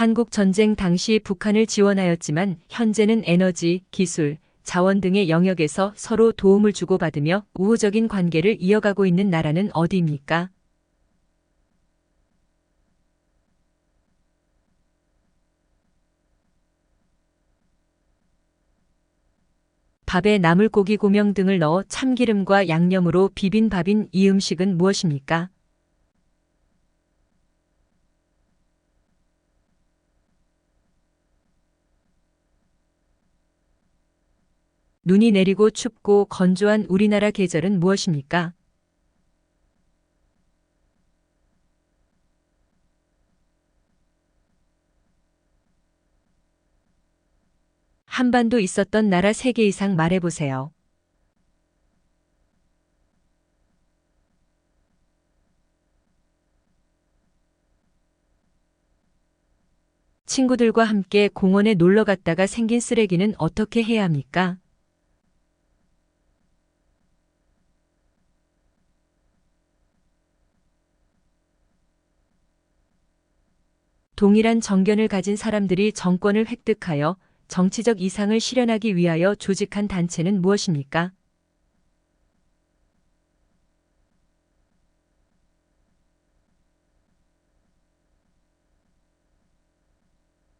한국 전쟁 당시 북한을 지원하였지만 현재는 에너지, 기술, 자원 등의 영역에서 서로 도움을 주고받으며 우호적인 관계를 이어가고 있는 나라는 어디입니까? 밥에 나물고기 고명 등을 넣어 참기름과 양념으로 비빈 밥인 이 음식은 무엇입니까? 눈이 내리고 춥고 건조한 우리나라 계절은 무엇입니까? 한반도 있었던 나라 3개 이상 말해보세요. 친구들과 함께 공원에 놀러 갔다가 생긴 쓰레기는 어떻게 해야 합니까? 동일한 정견을 가진 사람들이 정권을 획득하여 정치적 이상을 실현하기 위하여 조직한 단체는 무엇입니까?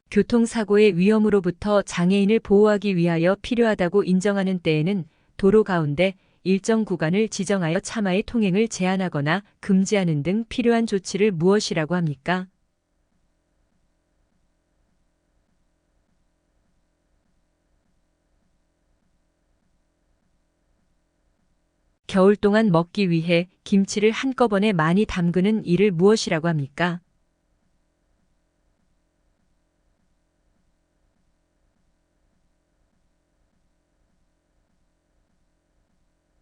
교통사고의 위험으로부터 장애인을 보호하기 위하여 필요하다고 인정하는 때에는 도로 가운데 일정 구간을 지정하여 차마의 통행을 제한하거나 금지하는 등 필요한 조치를 무엇이라고 합니까? 겨울 동안 먹기 위해 김치를 한꺼번에 많이 담그는 일을 무엇이라고 합니까?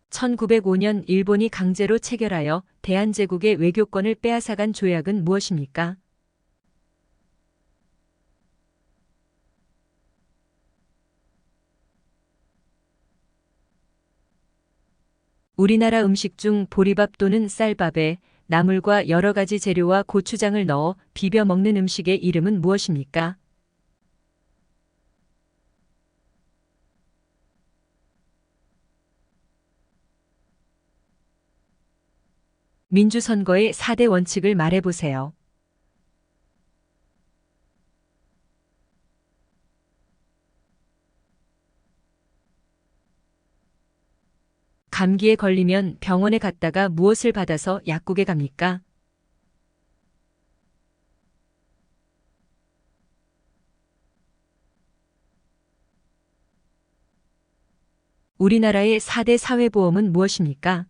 1905년 일본이 강제로 체결하여 대한제국의 외교권을 빼앗아간 조약은 무엇입니까? '우리나라 음식 중 보리밥 또는 쌀밥에 나물과 여러 가지 재료와 고추장을 넣어 비벼 먹는 음식의 이름은 무엇입니까?' '민주선거의 4대 원칙을 말해보세요. 감기에 걸리면 병원에 갔다가 무엇을 받아서 약국에 갑니까? 우리나라의 4대 사회보험은 무엇입니까?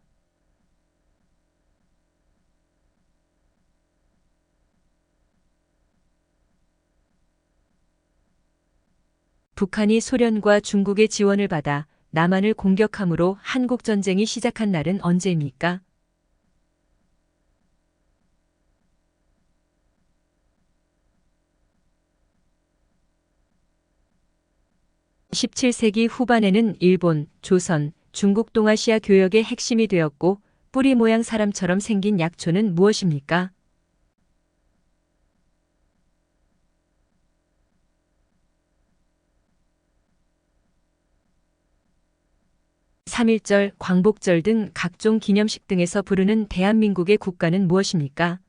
북한이 소련과 중국의 지원을 받아 남한을 공격함으로 한국전쟁이 시작한 날은 언제입니까? 17세기 후반에는 일본, 조선, 중국 동아시아 교역의 핵심이 되었고 뿌리 모양 사람처럼 생긴 약초는 무엇입니까? 3.1절, 광복절 등 각종 기념식 등에서 부르는 대한민국의 국가는 무엇입니까?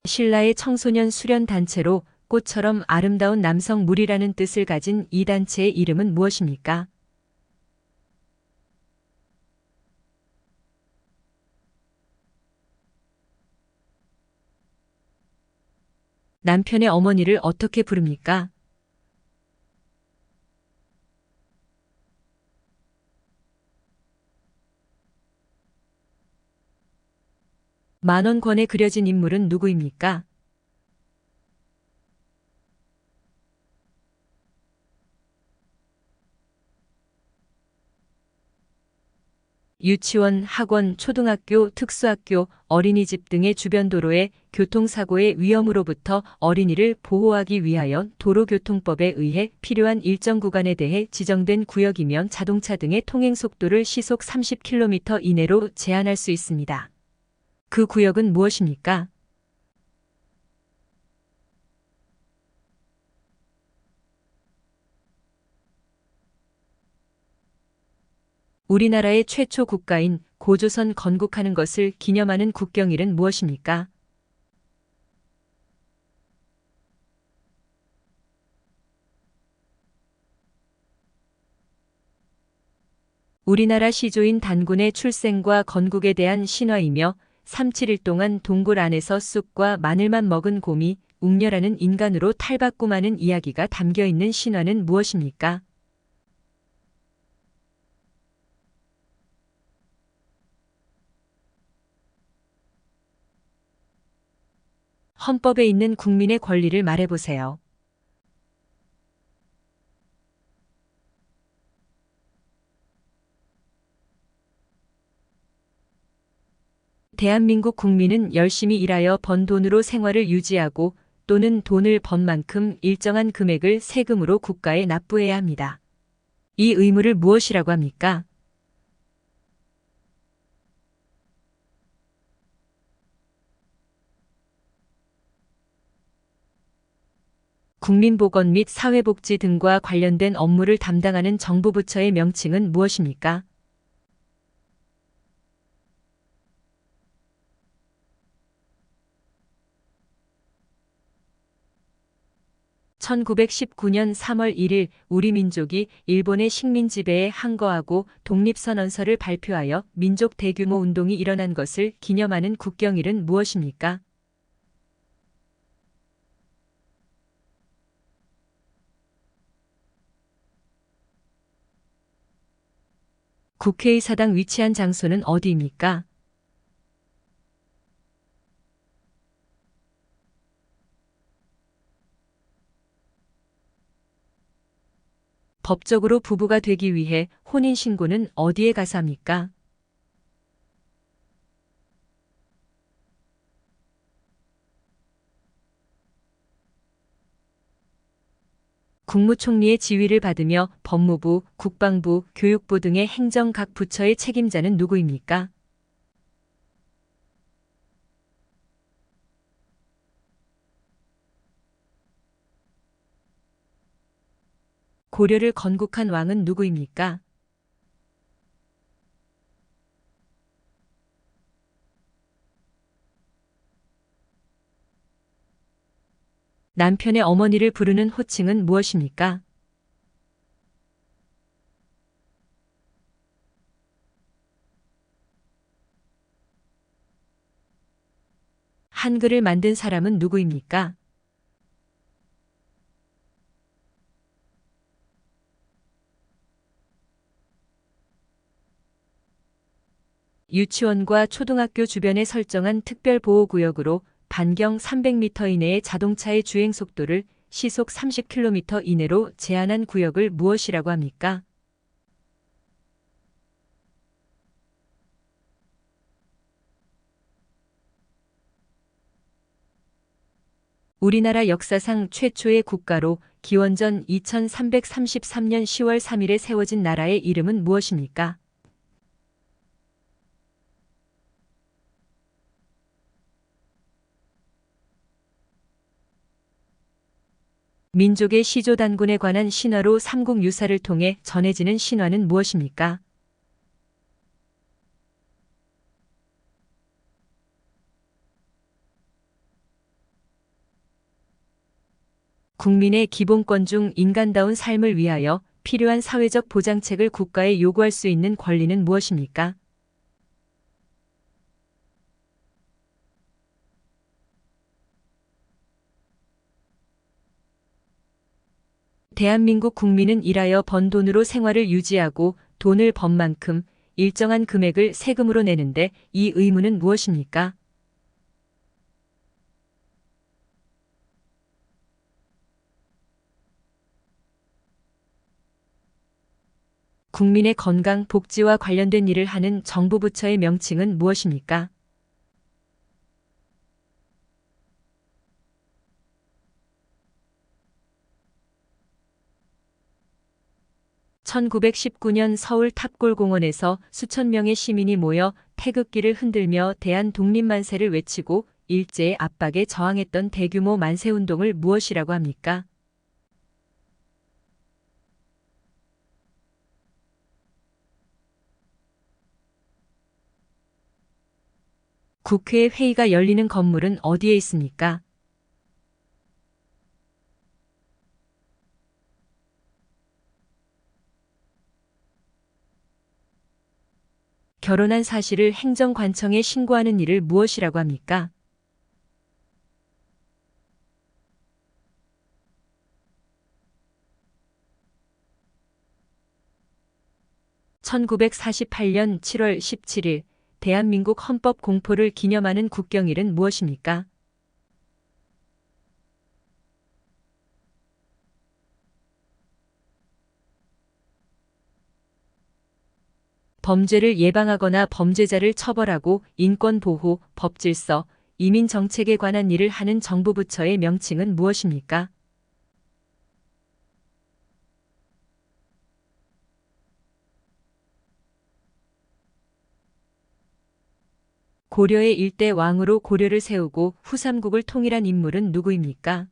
신라의 청소년 수련 단체로 꽃처럼 아름다운 남성 무리라는 뜻을 가진 이 단체의 이름은 무엇입니까? 남편의 어머니를 어떻게 부릅니까? 만원권에 그려진 인물은 누구입니까? 유치원, 학원, 초등학교, 특수학교, 어린이집 등의 주변 도로의 교통사고의 위험으로부터 어린이를 보호하기 위하여 도로교통법에 의해 필요한 일정 구간에 대해 지정된 구역이면 자동차 등의 통행 속도를 시속 30km 이내로 제한할 수 있습니다. 그 구역은 무엇입니까? 우리나라의 최초 국가인 고조선 건국하는 것을 기념하는 국경일은 무엇입니까? 우리나라 시조인 단군의 출생과 건국에 대한 신화이며 371 동안 동굴 안에서 쑥과 마늘만 먹은 곰이 웅녀라는 인간으로 탈바꿈하는 이야기가 담겨 있는 신화는 무엇입니까? 헌법에 있는 국민의 권리를 말해보세요. 대한민국 국민은 열심히 일하여 번 돈으로 생활을 유지하고 또는 돈을 번 만큼 일정한 금액을 세금으로 국가에 납부해야 합니다. 이 의무를 무엇이라고 합니까? 국민보건 및 사회복지 등과 관련된 업무를 담당하는 정부 부처의 명칭은 무엇입니까? 1919년 3월 1일 우리 민족이 일본의 식민 지배에 항거하고 독립선언서를 발표하여 민족 대규모 운동이 일어난 것을 기념하는 국경일은 무엇입니까? 국회의사당 위치한 장소는 어디입니까? 법적으로 부부가 되기 위해 혼인신고는 어디에 가서 합니까? 국무총리의 지휘를 받으며 법무부, 국방부, 교육부 등의 행정 각 부처의 책임자는 누구입니까? 고려를 건국한 왕은 누구입니까? 남편의 어머니를 부르는 호칭은 무엇입니까? 한글을 만든 사람은 누구입니까? 유치원과 초등학교 주변에 설정한 특별보호구역으로 반경 300m 이내의 자동차의 주행 속도를 시속 30km 이내로 제한한 구역을 무엇이라고 합니까? 우리나라 역사상 최초의 국가로 기원전 2333년 10월 3일에 세워진 나라의 이름은 무엇입니까? 민족의 시조단군에 관한 신화로 삼국유사를 통해 전해지는 신화는 무엇입니까? 국민의 기본권 중 인간다운 삶을 위하여 필요한 사회적 보장책을 국가에 요구할 수 있는 권리는 무엇입니까? 대한민국 국민은 일하여 번 돈으로 생활을 유지하고 돈을 번 만큼 일정한 금액을 세금으로 내는데 이 의무는 무엇입니까? 국민의 건강, 복지와 관련된 일을 하는 정부 부처의 명칭은 무엇입니까? 1919년 서울 탑골공원에서 수천 명의 시민이 모여 태극기를 흔들며 대한 독립만세를 외치고 일제의 압박에 저항했던 대규모 만세운동을 무엇이라고 합니까? 국회 회의가 열리는 건물은 어디에 있습니까? 결혼한 사실을 행정관청에 신고하는 일을 무엇이라고 합니까? 1948년 7월 17일 대한민국 헌법 공포를 기념하는 국경일은 무엇입니까? 범죄를 예방하거나 범죄자를 처벌하고 인권보호, 법질서, 이민정책에 관한 일을 하는 정부 부처의 명칭은 무엇입니까? 고려의 일대 왕으로 고려를 세우고 후삼국을 통일한 인물은 누구입니까?